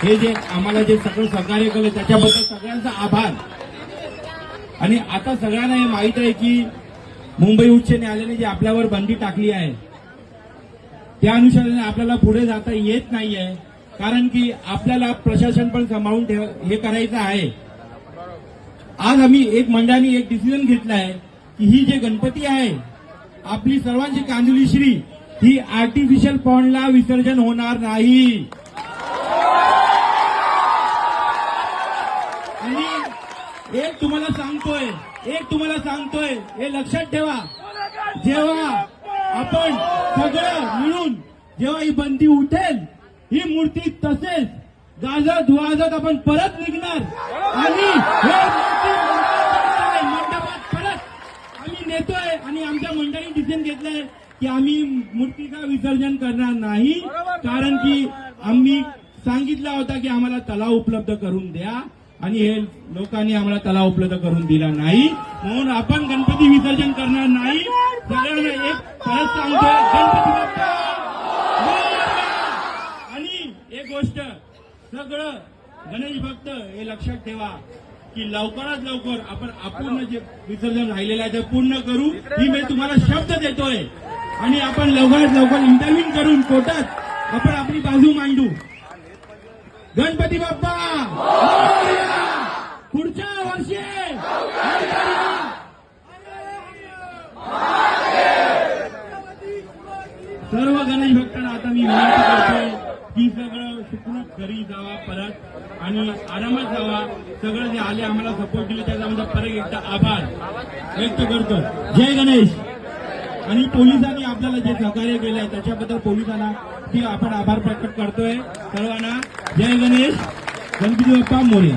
हे जे आम्हाला जे सगळं सहकार्य केलं त्याच्याबद्दल सगळ्यांचा आभार। आणि आता सगळ्यांना हे माहित आहे की मुंबई उच्च न्यायालयाने जी आपल्यावर बंदी टाकली आहे त्या अनुषंगाने आपल्याला पुढे जाता येत नाहीये, कारण की आपल्याला प्रशासन पण सांभाळून हे करायचं आहे। आज आम्ही एक मंडळाने एक डिसिजन घेतला आहे की ही जे गणपती आहे आपली सर्वांची कांदिवली श्री ही आर्टिफिशियल पॉन्डला विसर्जन होणार नाही। आणि एक तुम्हाला सांगतोय हे लक्षात ठेवा, जेव्हा आपण सगळं मिळून जेव्हा ही बंदी उठेल ही मूर्ती तसेच गाजत वाजत आपण परत निघणार आणि हे मूर्ती मंडपात परत आम्ही नेतोय। आणि आमच्या मंडळीने डिसिजन घेतलंय की आम्ही मूर्तीचं विसर्जन करणार नाही, कारण की आम्ही सांगितलं होता की आम्हाला तलाव उपलब्ध करून द्या आणि हे लोकांनी आम्हाला तलाव उपलब्ध करून दिला नाही, म्हणून आपण गणपती विसर्जन करणार नाही। सगळ्यांना एक परत सांगतोय गणपती बाप्पा मोरया। आणि एक गोष्ट सगळं गणेश भक्त हे लक्षात ठेवा की लवकरात लवकर आपण अपूर्ण जे विसर्जन राहिलेलं आहे ते पूर्ण करू, ही मी तुम्हाला शब्द देतोय। आणि आपण लवकरात लवकर इंटरव्ह्यू करून कोर्टात आपण आपली बाजू मांडू। गणपती बाप्पा मोरया। पुढच्या वर्षी सर्व गणेश भक्तांना आता मी विनंती करतोय की सगळं सुखरूप घरी जावा परत आणि आरामात जावा। सगळं जे आले आम्हाला सपोर्ट दिले त्याचा परत एकदा आभार व्यक्त करतो। जय गणेश। आणि पोलिसांनी आपल्याला जे सहकार्य केलंय त्याच्याबद्दल पोलिसांना आपण आभार प्रकट करतोय सर्वांना। जय गणेश, गणपती बाप्पा मोरया।